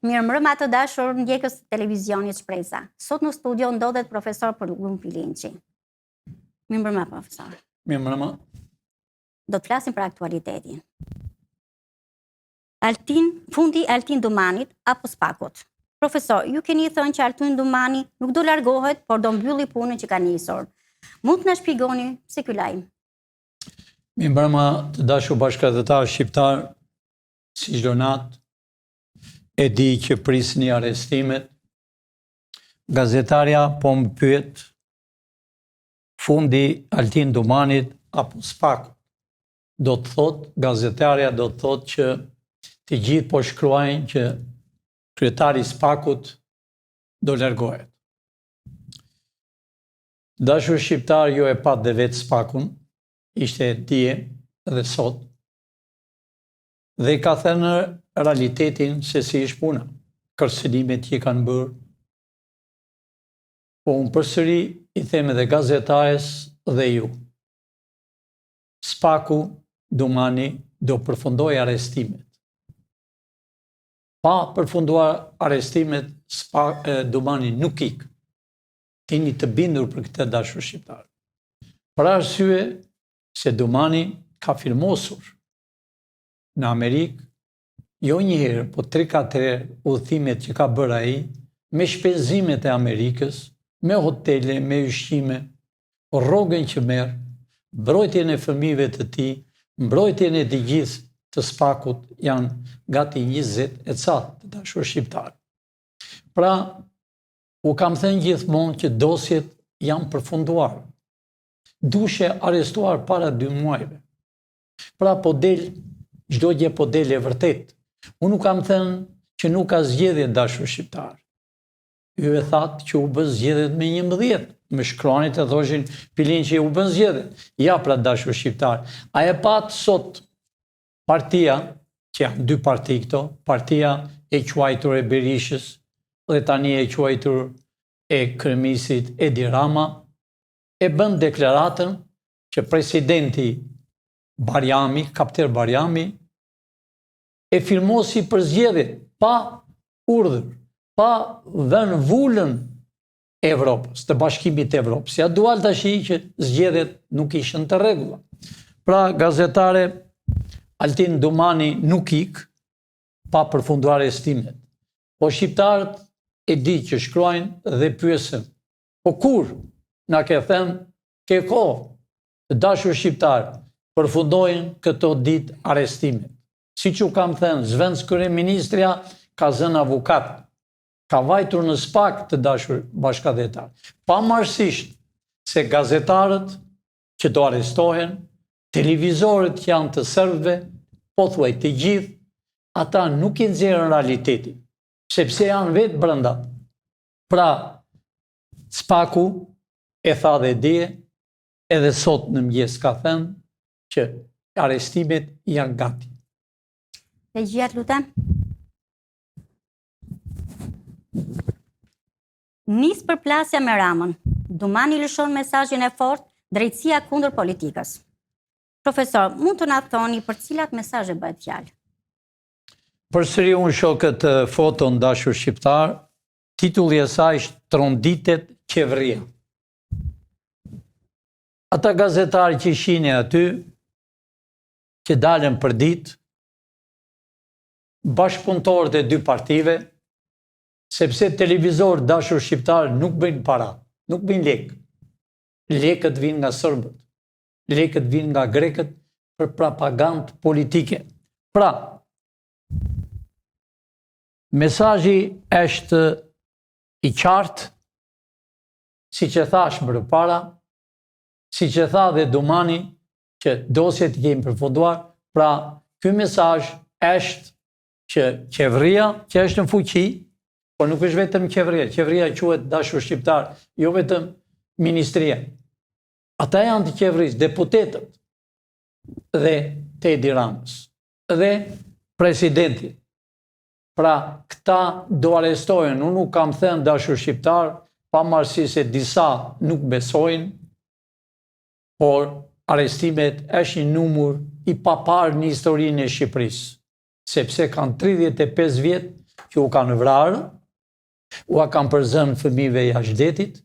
Mirë mbrëma të dashur ndjekës të televizionit Shpresa. Sot në studio ndodhet profesor Përllum Pilinçi. Mirë mbrëma, profesor. Mirë mbrëma. Do të flasim për aktualitetin. Fundi Altin Dumanit apo Spakut. Profesor, ju keni thënë që Altin Dumani nuk do largohet, por do mbylli punën që ka nisur. Mund të na shpjegoni pse ky lajm? Mirë mbrëma të dashur bashkëdhetar shqiptar, si çdo natë e di që prisni arrestimet. Gazetarja po më pyet fundi Altin Dumanit apo Spaku. Do të thot, gazetarja do të thot që të gjithë po shkruajnë që kryetari Spakut do largohet. Dashur shqiptar, jo e pat dhe vetë Spakun, ishte dje dhe sot, dhe ka thënë realitetin se si ish puna, kërcënimet që i kanë bërë. Po unë përsëri i them edhe gazetares dhe ju. Spaku Dumani do përfundoj arrestimet. Pa përfunduar arrestimet, Dumani nuk ik. Keni të bindur për këtë dashur shqiptar. Për arsye se Dumani ka firmosur në Amerikë, jo një herë, po 3-4 herë udhëtimet që ka bërë ai, me shpenzimet e Amerikës, me hotele, me ushqime, rrogën që merr, mbrojtjen e fëmijëve të tij, mbrojtjen e të gjithë të Spakut janë gati 20 e ca të dashur shqiptar. Pra, u kam thënë gjithmonë që dosjet janë përfunduar. Dushe arrestuar para 2 muajve. Pra, po del, çdo gjë po del e vërtet. Unë nuk kam thënë që nuk ka zgjedhje dashur shqiptar. Ju e thatë që u bën zgjedhjet me 11. Me shkronit e thoshin Pilinçi u bën zgjedhjet. Ja pra dashur shqiptar. A e pat sot partia, që janë 2 parti këto, partia e quajtur e Berishës dhe tani e quajtur e kryeministit Edi Rama, e bën deklaratën që presidenti Barjami, kapter Barjami, e firmosi për zgjedhjet, pa urdhër, pa dhënë vulën e Evropës, të Bashkimit të Evropës. Ja dual tash që zgjedhjet nuk ishin të rregulla. Pra, gazetare, Altin Dumani nuk ik, pa përfunduar arrestimet. Po shqiptarët e di që shkruajnë dhe pyesen, po kur na ke thënë ke kohë të dashur shqiptar përfundojnë këto ditë arrestimet. Siç u kam thënë, zvenc kryeministrja ka zënë avokat, ka vajtur në Spak të dashur bashkëdhetar. Pavarësisht se gazetarët që do arrestohen, televizorët që janë të serbëve, pothuaj të gjithë, ata nuk i nxjerrin realitetin, sepse janë vetë brenda. Pra, Spaku e tha dhe dje, edhe sot në mëngjes ka thënë që arrestimet janë gati. E gjatë lutem. Nis përplasja me Ramën. Dumani lëshon mesazhin e fortë, drejtësia kundër politikës. Profesor, mund të na thoni për cilat mesazhe bëhet fjalë? Përsëri unë shoh këtë foton dashur shqiptar, titulli i saj është Tronditet qeveria. Ata gazetarë që shihni aty, që dalën për ditë, bashkëpunëtorët e 2 partive, sepse televizor dashur shqiptar nuk bëjnë para, nuk bëjnë lek. Lekët vinë nga serbët, lekët vinë nga grekët për propagandë politike. Pra, mesazhi është i qartë, siç e thash më parë, siç e tha dhe Dumani, që dosjet i kemi përfunduar. Pra, ky mesazh është që qeveria që është në fuqi, por nuk është vetëm qeveria quhet dashur shqiptar, jo vetëm ministria. Ata janë të qeverisë, deputetët dhe të Edi Ramës dhe presidenti. Pra, këta do arrestohen. Unë nuk kam thënë dashur shqiptar, pavarësisht se disa nuk besojnë, por arrestimet është një numër i paparë në historinë e Shqipërisë, sepse kanë 35 vjet që u kanë vrarë, u kanë përzënë fëmijëve jashtë shtetit,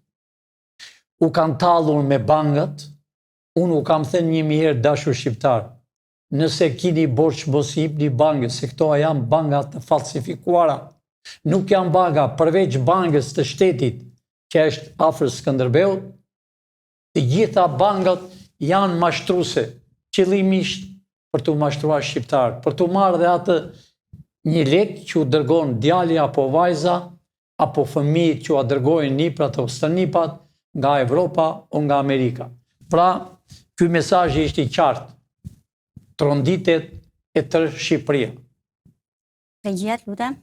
u kanë tallur me bangat. Unë u kam thënë 1000 herë dashur shqiptar, nëse kini borç mos i jepni bankës, se këto janë banka të falsifikuara. Nuk janë banka përveç bankës të shtetit që është afër Skënderbeut. Të gjitha bankat janë mashtruese, qëllimisht për të mashtruar shqiptar, për të marrë dhe atë 1 lek që u dërgon djali apo vajza, apo fëmijët që u dërgojnë niprat ose stërnipat nga Evropa o nga Amerika. Pra, ky mesazh ishte i qartë. Tronditet e tërë Shqipëria. Regjia, lutem.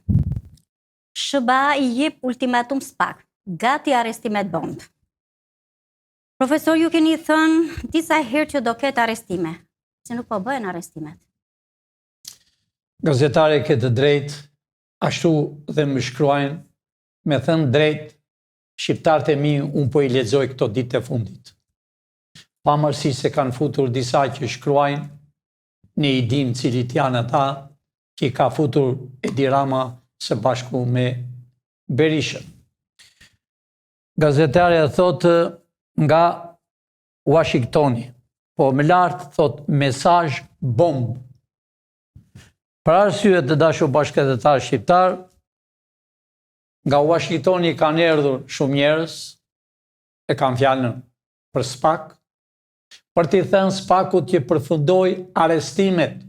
SBA i jep ultimatum SPAK, gati arestimet bombë. Profesor, ju keni thënë disa herë që do ketë arrestime, se nuk po bëhen arrestimet. Gazetare këtë drejt, ashtu dhe më shkruajnë, me thënë drejt, shqiptarët e mi unë po i lexoj këto ditë e fundit. Pavarësisht se kanë futur disa që shkruajnë, ne i dim cilit janë ata që i ka futur Edi Rama së bashku me Berishën. Gazetarja thotë nga Washingtoni, po më lartë thotë mesazh bombë. Për arsye të dashur bashkëdhetar shqiptar, nga Washingtoni kanë erdhur shumë njerëz, e kanë fjalën për SPAK, për t'i thënë SPAK-ut që përfundoj arrestimet,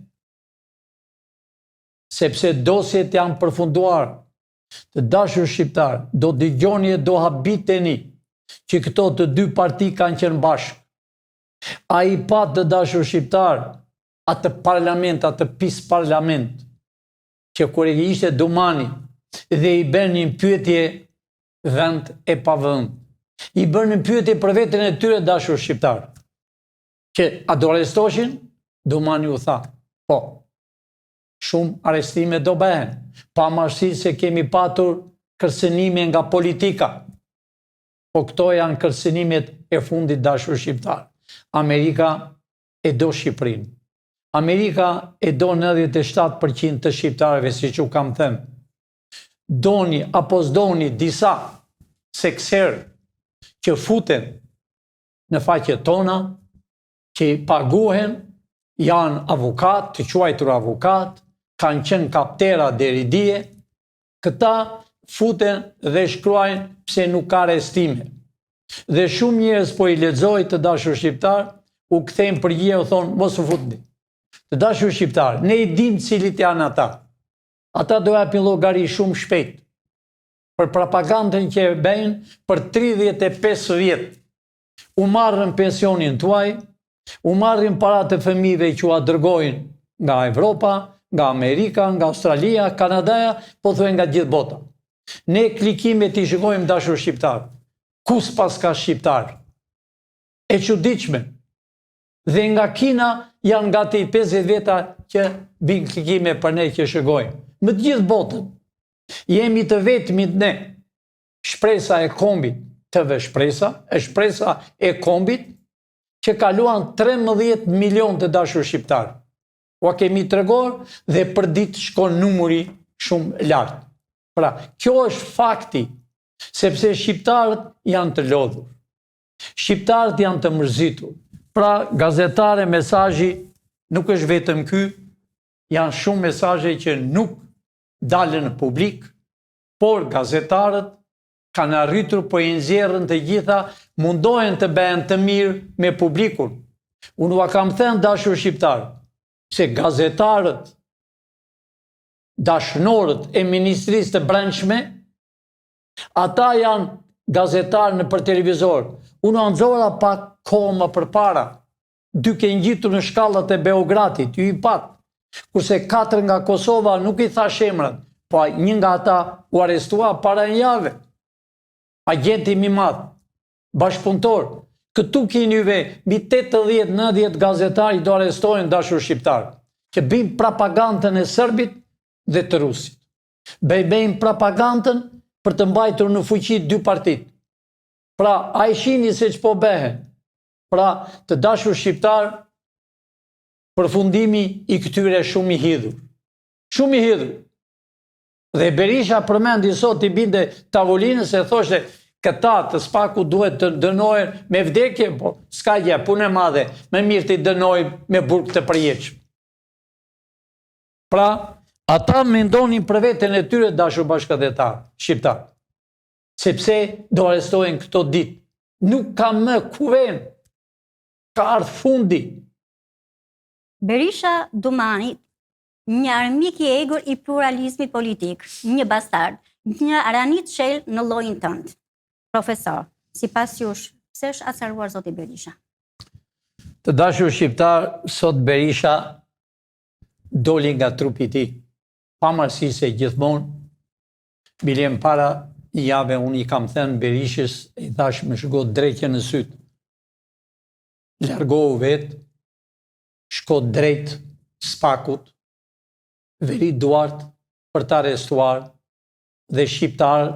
sepse dosjet janë përfunduar. Të dashur shqiptar, do dëgjoni e do habiteni që këto të dy parti kanë qenë bashkë. Ai pa të dashur shqiptar, atë parlament, atë pis parlament, që kur e ishte Dumani dhe i bënin pyetje vend e pa vend. I bënin pyetje për veten e tyre dashur shqiptar. Që a do arrestoshin? Dumani u tha, po, shumë arrestime do bëhen, pavarësisht se kemi patur kërcënime nga politika. Po këto janë kërcënimet e fundit dashur shqiptar. Amerika e do Shqipërinë. Amerika e do 97% të shqiptarëve, siç u kam thënë. Doni apo s'doni disa sekserë që futen në faqet tona, që paguhen, janë avokat, të quajtur avokat, kanë qenë kaptera deri dje, këta futen dhe shkruajnë pse nuk ka arrestime. Dhe shumë njerëz po i lexoj të dashur shqiptar, u kthejnë përgjigje u thonë mos u futni. Të dashur shqiptar, ne i dim cilit janë ata. Ata do japin llogari shumë shpejt për propagandën që e bëjnë për 35 vjet. U marrën pensionin tuaj, u marrin paratë të fëmijëve që u dërgojnë nga Evropa, nga Amerika, nga Australia, Kanada, po thuaj nga gjithë bota. Ne klikimet i shikojmë dashur shqiptar. Ku s'pas ka shqiptar? E çuditshme. Dhe nga Kina janë gati 50 veta që bin klikime për ne që shikojmë. Më të gjithë botën. Jemi të vetmit ne. Shpresa e kombit, TV Shpresa, shpresa e kombit, që kaluan 13 milion të dashur shqiptar. Ua kemi treguar dhe për ditë shkon numri shumë lartë. Pra, kjo është fakti, sepse shqiptarët janë të lodhur. Shqiptarët janë të mërzitur. Pra, gazetare, mesazhi nuk është vetëm ky, janë shumë mesazhe që nuk dalën në publik, por gazetarët kanë arritur po i nxjerrën të gjitha, mundohen të bëhen të mirë me publikun. Unë ua kam thënë dashur shqiptar, se gazetarët, dashnorët e Ministrisë të Brendshme, ata janë gazetarë në për televizor. Unë anxora pak kohë më përpara, duke ngjitur në shkallat e Beogradit, ju i pat, kurse 4 nga Kosova nuk i thash emrat, po një nga ata u arrestua para një jave. Agenti i madh, bashkëpunëtor. Këtu keni juve mbi 80-90 gazetari do arrestohen dashur shqiptar, që bëjnë propagandën e serbit dhe të rusit. Bëjnë propagandën për të mbajtur në fuqi 2 partit. Pra, a i shini se ç'po bëhen. Pra, të dashur shqiptar, përfundimi i këtyre shumë i hidhur. Shumë i hidhur. Dhe Berisha përmendi sot i binde tavolinës e thoshte këta të Spaku duhet të dënohen me vdekje, po s'ka gjë, punë e madhe, më mirë të dënojmë me burg të përjetshëm. Pra, ata mendonin për veten e tyre dashur bashkëdhetar shqiptar, sepse do arrestohen këto ditë. Nuk ka më kuvend, ka ardhur fundi. Berisha Dumani, një armik i egur i pluralizmit politik, një bastard, një aranit shell në llojin tënd. Profesor, sipas jush, pse është acaruar zoti Berisha? Të dashur shqiptar, sot Berisha doli nga trupi i tij. Pavarësisht se gjithmonë bilem para një jave unë i kam thënë Berishës, i thash më shko drejtje në syt. Largohu vetë, shko drejt Spakut, veri duart për të arrestuar dhe shqiptar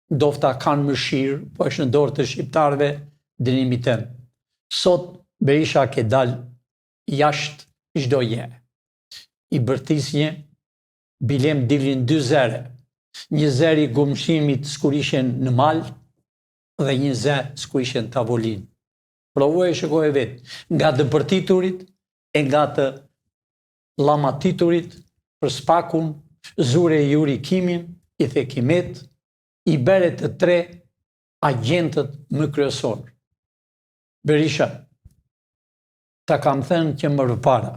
dofta kanë mëshirë, po është në dorë të shqiptarëve dënimi tënë. Sot Berisha ke dalë jashtë çdo gjë. I bërtisje, bilem dilin 2 zere. Një zër i gumshimit s'kur ishen në mal dhe një zër s'kur ishen tavolin. Provoj e shikoj vetë, nga dëpërtiturit e nga të lamatiturit për Spakun, Zure Juri Kimin, i Thekimet, i bere të 3 agentët më kryesor. Berisha, ta kam thënë që më rëpara,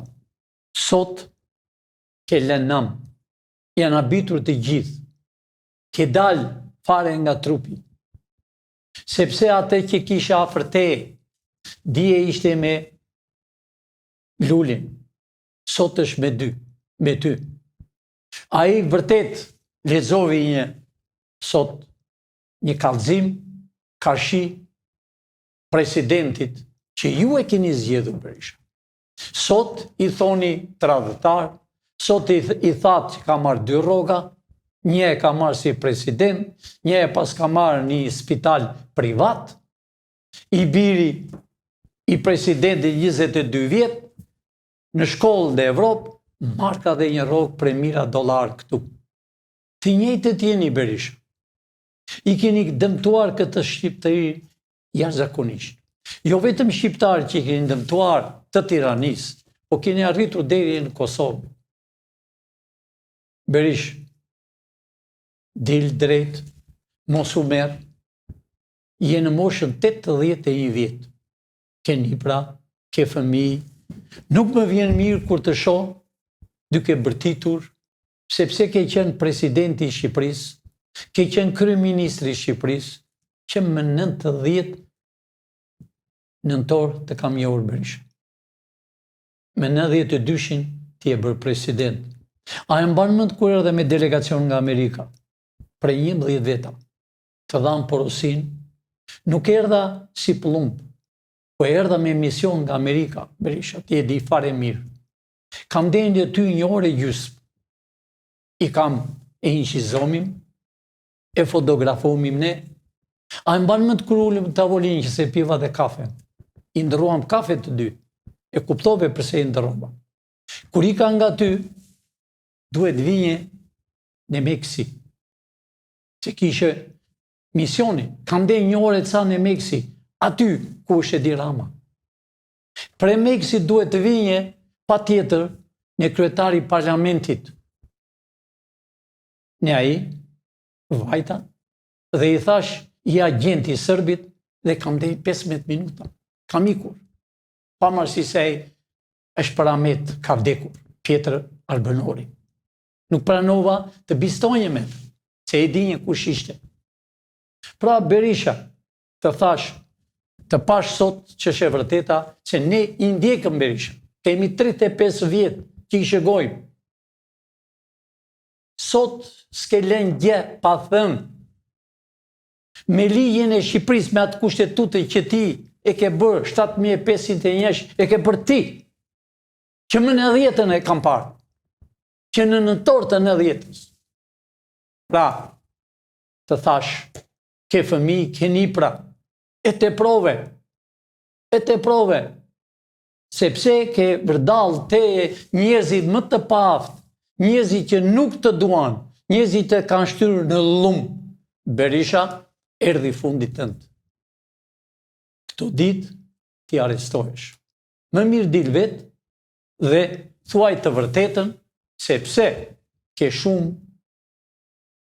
sot ke lënam, janë abitur të gjithë, ke dalë fare nga trupi. Sepse atë që kisha afër teje, dije ishte me Lulin, sot është me ty. Ai vërtet lexovi sot një kallëzim karshi presidentit që ju e keni zgjedhur Berisha. Sot i thoni tradhtar, sot i thatë që ka marrë 2 rroga, një e ka marrë si president, një e pas ka marrë një spital privat, i biri i presidentit 22 vjet, në shkollën dhe Evropë, marka dhe një rrogë për $1.000 këtu. Të njëjtët jeni Berisha. I keni dëmtuar këtë shqiptari jashtëzakonisht. Jo vetëm shqiptarë që i keni dëmtuar të Tiranisë, po keni arritur deri në Kosovë. Berish, dil drejt, mos u merr, je në moshën 81 vjet. Ke nipra, ke fëmijë, nuk më vjen mirë kur të shoh duke bërtitur, sepse ke qenë presidenti i Shqipërisë, ke qenë kryeministri i Shqipërisë, që më 90 nëntor të kam njohur Berisha. Me 92-shin ti e bërë president. A e mban mend kur erdhe me delegacion nga Amerika? Për 11 veta. Të dhanë porosin, nuk erdha si plumb, po erdha me mision nga Amerika, Berisha, ti e di fare mirë. Kam denjë ty 1 orë gjysmë. I kam e inqizomim, e fotografomim ne. A e mban mend kur ulëm në tavolinë që se piva dhe kafe? I ndërruam kafe të 2. E kuptove përse i ndërruam. Kur i ka nga ty, duhet vinje në Meksi. Që kishe misioni. Kam dhe 1 orë ca në Meksi. Aty ku është Edi Rama. Pre Meksi duhet të vinje pa tjetër në kryetari parlamentit. Në ai, vajta, dhe i thash i agenti sërbit dhe kam dhe 15 minuta. Kam ikur. Pavarësisht se ai është paramet, ka vdekur, Pjetër Albënori. Nuk pranova të bistonje me, se e dinje kush ishte. Pra Berisha, të thash, të pash sot që është e vërteta, që ne i ndjekëm Berisha. Kemi 35 vjet që i shëgojmë. Sot s'ke lënë gjë pa thënë. Me ligjin e Shqipërisë, me atë kushtetutën që ti e ke bërë 7501, e ke bërë ti, që më 90-ën e kam parë, që në nëntor të 90-ës. Pra, të thash, ke fëmijë, ke nipra, e te prove, sepse ke vërdall te njerëzit më të paftë, njerëzit që nuk të duan, Njerëzit e kanë shtyrë në llumë. Berisha erdhi fundit tënd. Këto ditë ti arrestohesh. Më mirë dil vetë dhe thuaj të vërtetën, sepse ke shumë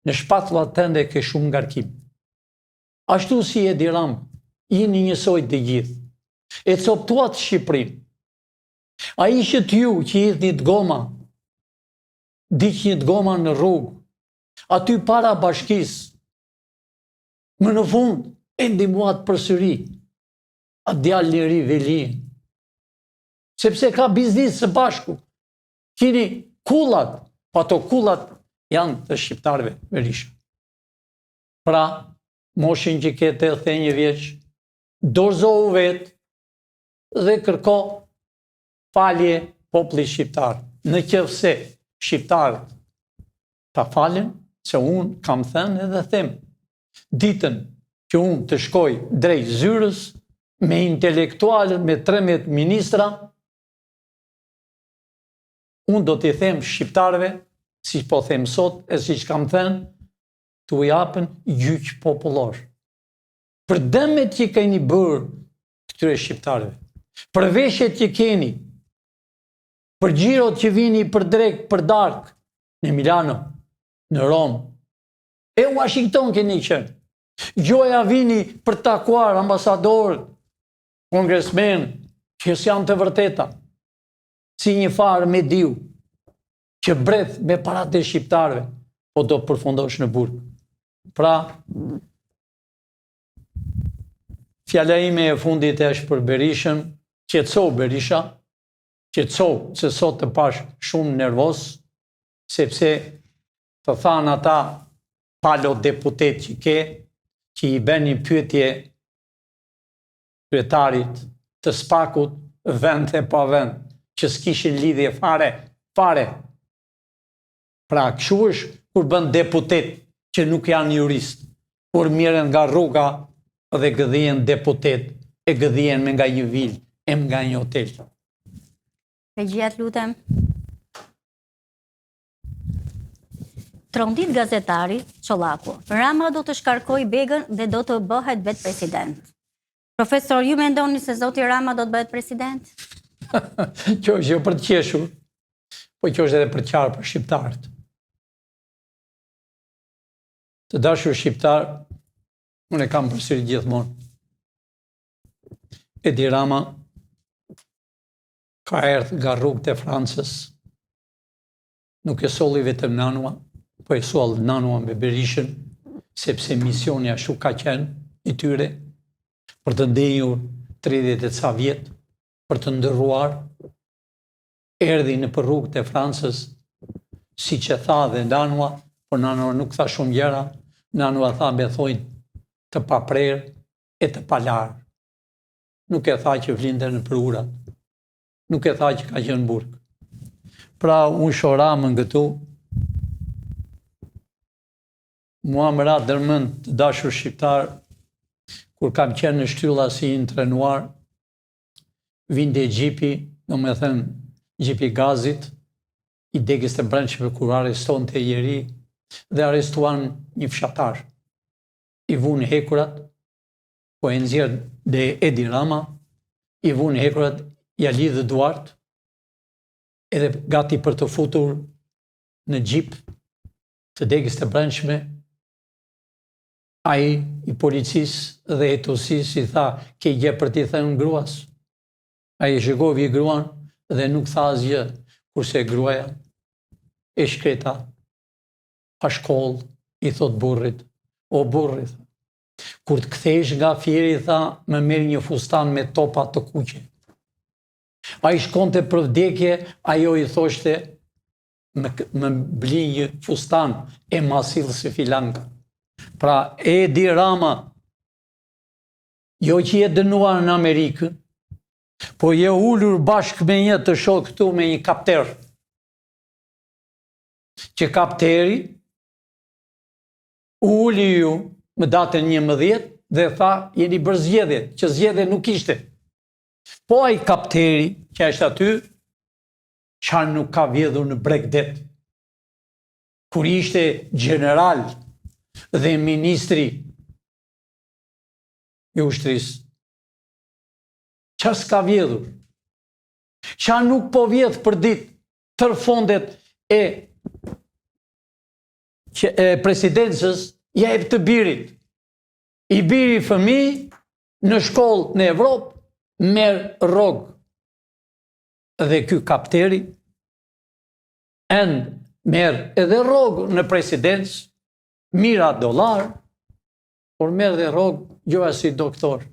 në shpatullat tënde ke shumë ngarkim. Ashtu si Edi Rama, jeni njësoj të gjithë. E coptuat Shqipërinë. A ishte ju që hidhni të goma, diqni të goma në rrugë, aty para bashkisë, më në fund e ndihmuat përsëri atë djalë i ri Velin. Sepse ka biznis së bashku. Kini kullat, pa ato kullat janë të shqiptarëve, Berisha. Pra, moshin që ke 81 vjeç, dorëzohu vetë dhe kërko falje popullit shqiptar. Në qoftë se shqiptarët ta falen, se unë kam thënë edhe them, ditën që unë të shkoj drejt zyrës, me intelektualët, me 13 ministra, unë do t'i them shqiptarëve, si po them sot, e si që kam thënë, t'u japën gjyq popullor. Për dëmet që keni bërë këtyre shqiptarëve, për veshjet që keni, për gjirot që vini për drek, për dark, në Milano, në Rom, e Washington keni qenë. Gjoja vini për takuar ambasadorët, kongresmen, që janë të vërteta, si një farë me diu, që breth me parat e shqiptarëve, po do përfundosh në burg. Pra, fjala ime e fundit është për Berishën, qetëso Berisha, qetëso se sot të pash shumë nervos, sepse të thanë ata palo deputet që ke, që i bën një pyetje kryetarit të SPAK-ut, vend e pa vend, që s'kishin lidhje fare. Pra, kështu është kur bën deputet që nuk janë jurist, kur mirën nga rruga dhe gëdhien deputet, e gëdhien me nga një vilë, e nga një hotel. Regjia, lutem. Trondit gazetari Çollaku. Rama do të shkarkoj Begën dhe do të bëhet vetë president. Profesor, ju mendoni se zoti Rama do të bëhet president? Kjo është jo për të qeshur, po kjo është edhe për të qarë për shqiptarët. Të dashur shqiptar, unë e kam përsëri gjithmonë. Edi Rama ka erdhur nga rrugët e Francës, nuk e solli vetëm Nanua, po e solli Nanua me Berishën, sepse misioni ashtu ka qenë i tyre, për të ndenjur 30 e ca vjet, për të ndërruar, erdhi në për rrugët e Francës, si që tha dhe Nanua, por Nanua nuk tha shumë gjëra, Nanua tha me thojnë të paprerë e të palarë. Nuk e tha që vlinte në për urat, nuk e tha që ka qenë burg. Pra, unë shoramën këtu, mua më ra dërmend të dashur shqiptar, kur kam qenë në shtylla si intrenuar, vinte gjipi, do me thënë gjipi gazit, i degës të brendshme kur arreston të jeri, dhe arrestuan një fshatar. I vunë hekurat, po e nxjerr dhe Edi Rama, i vunë hekurat, ja lidhë duart, edhe gati për të futur në gjip të degës të brendshme, ai i policisë dhe etosisë i tha, ke gjë për t'i thënë gruas. Ai e shikovi gruan dhe nuk tha asgjë, kurse gruaja e shkreta, pa shkollë, i thot burrit, o burrit, kur të kthesh nga fieri, tha, më merr një fustan me topa të kuqe. A i shkonte për vdekje, ajo i thoshte, më bli një fustan e masil se filanga. Pra, Edi Rama, jo që je dënuar në Amerikë, po je ullur bashkë me një të shok këtu me një kapter. Që kapteri, ulli ju më datën 11 dhe tha, jeni bërë zgjedhje, që zgjedhje nuk ishte. Po ai kapteri që është aty, qarë nuk ka vjedhur në Bregdet. kur ishte general dhe ministri i ushtrisë. Qa s'ka vjedhur? Qa nuk po vjedh për ditë tër fondet e presidencës jep të birit. I biri fëmijë në shkollë në Evropë merr rrogë. Dhe ky kapteri merr edhe rrogë në presidencë, mira dollar, por merr dhe rrogë gjëra si doktor.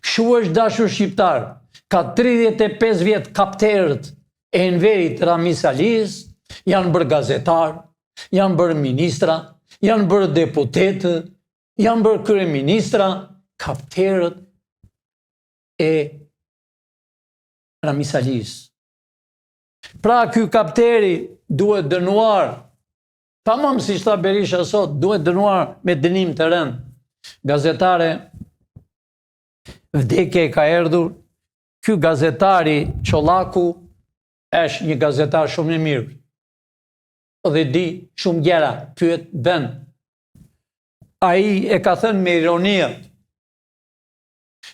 Kështu është dashur shqiptar, ka 35 vjet kapterët e Enverit Ramis Ali's janë bërë gazetar, janë bërë ministra, janë bërë deputetë, janë bërë kryeministra, kapterët e Ramis Ali's. Pra ky kapteri duhet dënuar, tamam si shta Berisha sot, duhet dënuar me dënim të rënd. Gazetare, vdekje ka erdhur, ky gazetari Çollaku është një gazetar shumë i mirë. Dhe di shumë gjëra, pyet bën. Ai e ka thënë me ironia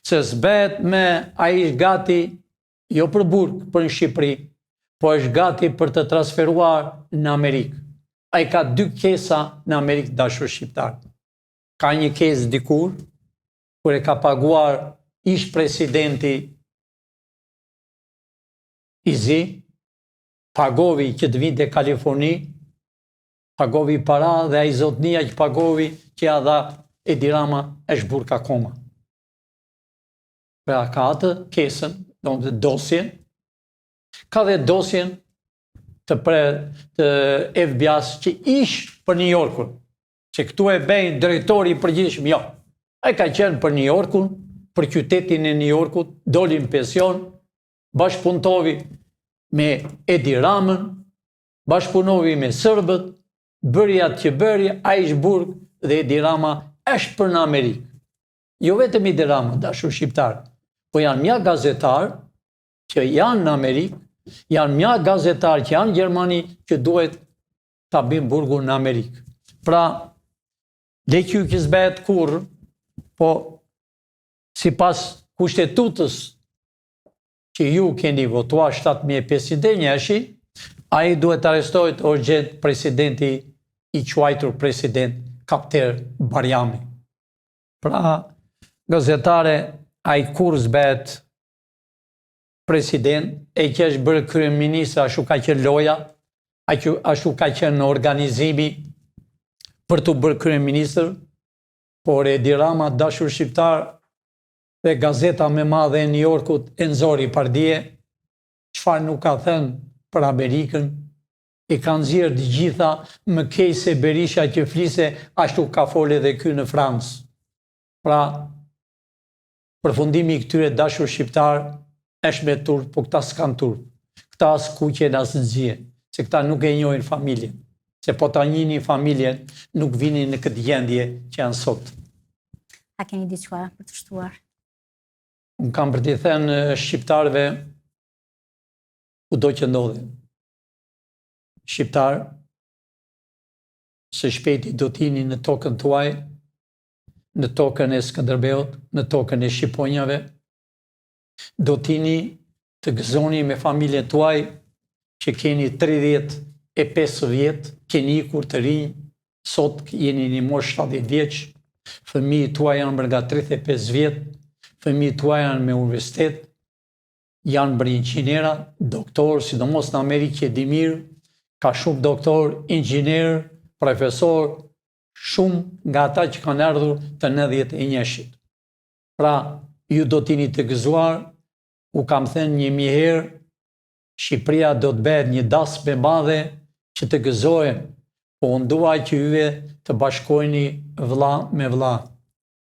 se s'bet me ai është gati jo për burg, për në Shqipëri, po është gati për të transferuar në Amerikë. Ai ka 2 kesa në Amerikë, dashur shqiptar. Ka një kesë dikur, kur e ka paguar ish presidenti i zi, pagovi që të vinte Kaliforni, pagovi para dhe ai zotnia që pagovi që ja dha Edi Rama është burg akoma. Pra ka atë kesën, do dosjen, ka dhe dosjen të FBI-s që ish për New Yorkun, që këtu e bejnë drejtori i përgjithshëm, jo. Ai ka qenë për New Yorkun, për qytetin e New Yorkut, doli në pension, bashkëpuntovi me Edi Ramën, bashkëpunovi me serbët, bëri atë që bëri, ai është burg dhe Edi Rama është për në Amerikë. Jo vetëm Edi Rama, dashur shqiptar, po janë mja gazetar që janë në Amerikë, janë mja gazetar që janë në Gjermani që duhet ta bëjnë burgun në Amerikë. Pra, leqju që s'bëhet kurrë, po sipas kushtetutës që ju keni votuar 7501, ai duhet arrestohet o gjetë presidenti i quajtur president Kapter Barjami. Pra, gazetare, ai kur s'bëhet president, e që është bërë kryeminist, ashtu ka qenë loja, ashtu ka qenë organizimi për të bërë kryeministër, por Edi Rama, dashur shqiptar, dhe gazeta me madhe e New Yorkut e nxori pardje, çfarë nuk ka thënë për Amerikën, e kanë nxjerrë të gjitha më keq se Berisha që flise, ashtu ka folë edhe ky në Francë. Pra, përfundimi i këtyre dashur shqiptar është me turp, po këta s'kan turp. Këta as kuqen as zgjen, se këta nuk e njohin familjen. Se po ta njihnin familjen, nuk vinin në këtë gjendje që janë sot. A keni diçka për të shtuar? Unë kam për t'i thënë shqiptarëve kudo që ndodhin. Shqiptar, së shpejti do t'jini në tokën tuaj, në tokën e Skënderbeut, në tokën e Shqiponjave, do t'jini të gëzoni me familjen tuaj që keni 35 vjet, keni ikur të rinj, sot jeni një moshë 70 vjeç, fëmijët tuaj janë bërë nga 35 vjet, fëmijët tuaj janë me universitet, janë bërë inxhiniera, doktor, sidomos në Amerikë që e di mirë, ka shumë doktor, inxhinier, profesor, shumë nga ata që kanë ardhur të 91-shit. Pra, ju do t'jini të gëzuar, u kam thënë 1000 herë, Shqipëria do të bëhet një dasmë me madhe që të gëzohen, po unë dua që juve të bashkojni vëlla me vëlla,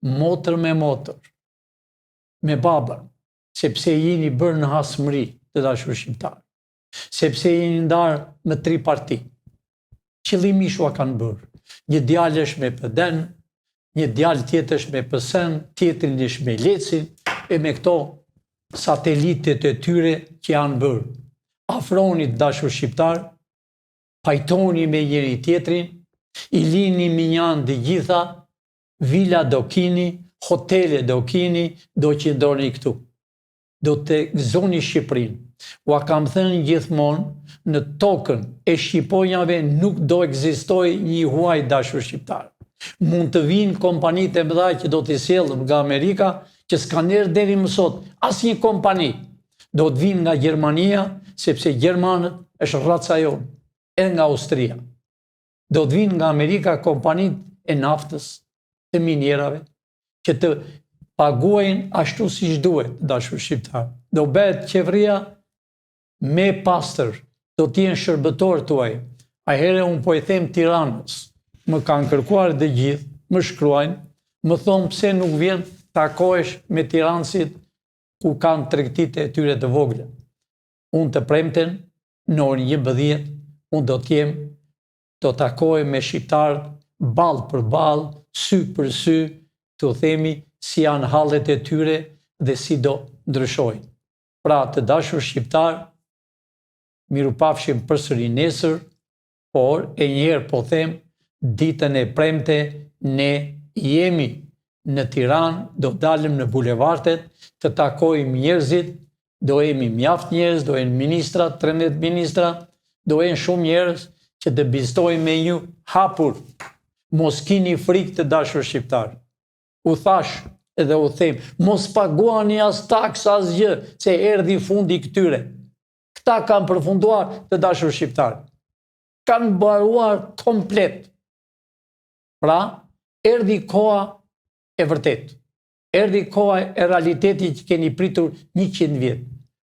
motër me motër, me babër, sepse jeni bërë në hasmëri të dashur shqiptar, sepse jeni ndarë në 3 parti. Qëllimisht ua kanë bërë. Një djalë është me PD-n, një djalë tjetër është me PS-n, tjetrin është me Lecin, e me këto satelitet e tyre që janë bërë. Afroni të dashur shqiptar, pajtoni me njëri tjetrin, i lini minjan dhe gjitha, vila do kini, hotele do kini, do qëndroni këtu. Do të gëzoni Shqipërinë. Ua kam thënë gjithmonë, në tokën e Shqiponjave nuk do ekzistoj një huaj dashur shqiptar. Mund të vinë kompanitë e mëdha që do t'i sjellëm nga Amerika, që s'kan erdhur deri më sot asnjë kompani. Do të vinë nga Gjermania, sepse gjermanët është raca jonë, edhe nga Austria. Do të vinë nga Amerika kompanitë e naftës, të minierave, që të paguajnë ashtu siç duhet, dashur shqiptar. Do bëhet qeveria me pastër, do t'jenë shërbëtor tuaj. A herë unë po i them Tiranës, më kanë kërkuar dhe gjithë, më shkruajnë, më thonë pse nuk vjen takohesh me tiranësit ku kanë tregtitë e tyre të vogla. Unë të premten, në orën 11, unë do takohem me shqiptarët ballë për ballë, sy për sy, të themi si janë hallet e tyre dhe si do ndryshojnë. Pra të dashur shqiptar, mirupafshim përsëri nesër, por e njëherë po them, ditën e premte ne jemi në Tiranë, do dalim në bulevardet, të takojmë njerëzit, do jemi mjaft njerëz, do jenë ministra, 13 ministra, do jenë shumë njerëz që të biztojmë me ju hapur. Mos kini frikë të dashur shqiptar. U thash edhe u them, mos paguani as taks as gjë, se erdhi fundi këtyre. Këta kanë përfunduar të dashur shqiptar. Kanë mbaruar komplet. Pra, erdhi koha e vërtet. Erdhi koha e realitetit që keni pritur 100 vjet.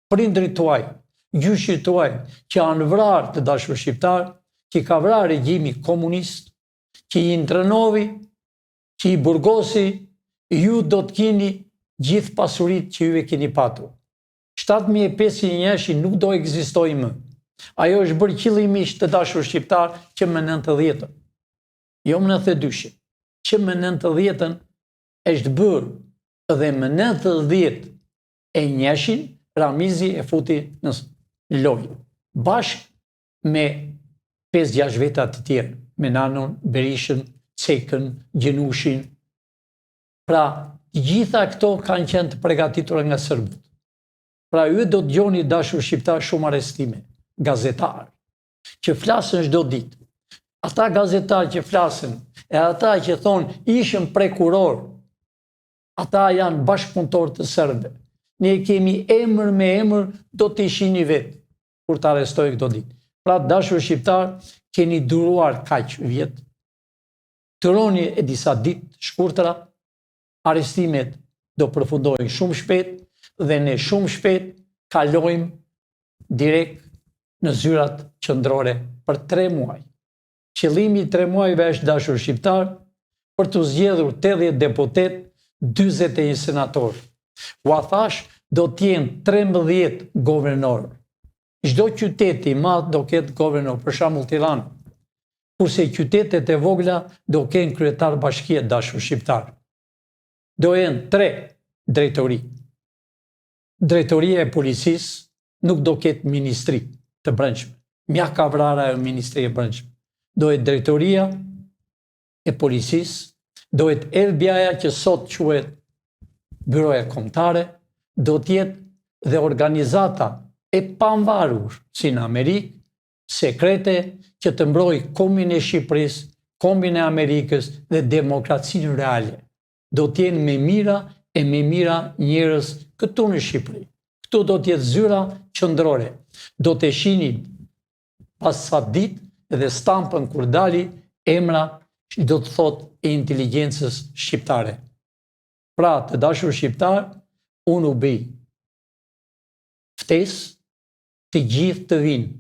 Prindrit tuaj, gjyshit tuaj, që janë vrarë të dashur shqiptar, që ka vrarë regjimi komunist, që i ndrënovi, që i burgosi, ju do të keni gjithë pasurit që ju e keni patur. 7500 njëshi nuk do ekzistoj më. Ajo është bërë qëllimisht të dashur shqiptar që më 90-ën. Jo më 92-shë, që më 90-ën është bërë dhe më 90 e njëshin, Ramizi e futi në lojë. Bashkë me 5-6 veta të tjerë, me Nanon, Berishën, Cekën, Gjenushin. Pra, gjitha këto kanë qenë të përgatitura nga sërbët. Pra, ju do të gjoni dashur shqiptar shumë arrestime, gazetarë, që flasën çdo ditë. Ata gazetarë që flasën, e ata që thonë ishën prokuror, ata janë bashkëpunëtor të sërbëve. Ne kemi emër me emër, do të ishini vetë, kur të arrestoj këto ditë. Pra, dashur shqiptar, keni duruar kaq vjet, tëroni e disa ditë shkurtra, arrestimet do përfundojnë shumë shpejt dhe ne shumë shpejt kalojmë direkt në zyrat qendrore për 3 muaj. Qëllimi i 3 muajve është, dashur shqiptar, për të zgjedhur 80 deputet, 41 senator. Ua thash, do t'jenë 13 governor. Çdo qytet i madh do ketë governor, për shembull Tiranë. Kurse qytetet e vogla do kenë kryetar bashkie, dashur shqiptar. Do jenë 3 drejtori. Drejtoria e policisë nuk do ketë ministri të brendshme. Mja ka vrara e ministri e brendshme. Do jetë drejtoria e policisë, do jetë FBI-ja që sot quhet Byroja Kombëtare, do t'jetë dhe organizata e pavarur, si në Amerikë, sekrete që të mbroj kombin e Shqipërisë, kombin e Amerikës dhe demokracinë reale. Do t'jenë me mira e me mira njerëz këtu në Shqipëri. Këtu do t'jetë zyra qendrore. Do të shihni pas sa ditë dhe stampën kur dali emra që do të thotë e inteligjencës shqiptare. Pra, të dashur shqiptar, unë u bëj ftesë të gjithë të vinë.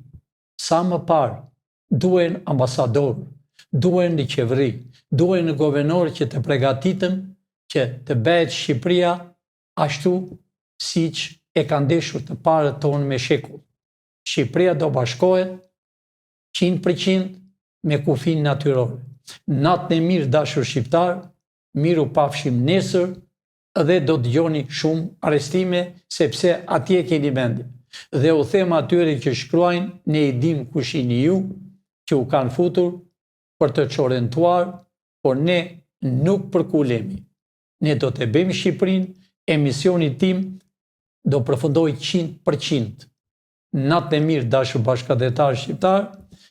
Sa më parë, duhen ambasador, duhen në qeveri, duhen në guvernor që të përgatiten që të bëhet Shqipëria ashtu siç e kanë ndeshur të parët tonë me shekull. Shqipëria do bashkohet 100% me kufin natyror. Natën e mirë, dashur shqiptar, miru pafshim nesër dhe do të dëgjoni shumë arrestime sepse atje keni mendje. Dhe u them atyre që shkruajnë, ne i dim kush jeni ju, që u kanë futur për të çorientuar, por ne nuk përkulemi. Ne do të bëjmë Shqipërinë, emisioni tim do përfundoj 100%. Natën e mirë, dashur bashkëdhetarë shqiptar,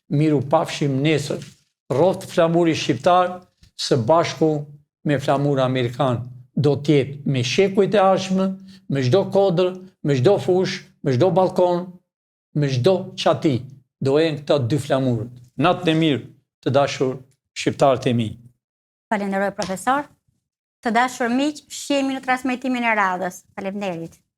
miru pafshim nesër. Rroft flamuri shqiptar së bashku me flamur amerikan. Do t'jetë me shekujt e ardhshëm, me çdo kodër, me çdo fush, me çdo balkon, me çdo çati. Do jenë këta dy flamurët. Natën e mirë, të dashur shqiptarët e mi. Falenderoj profesor. Të dashur miq, shihemi në transmetimin e radhës. Faleminderit.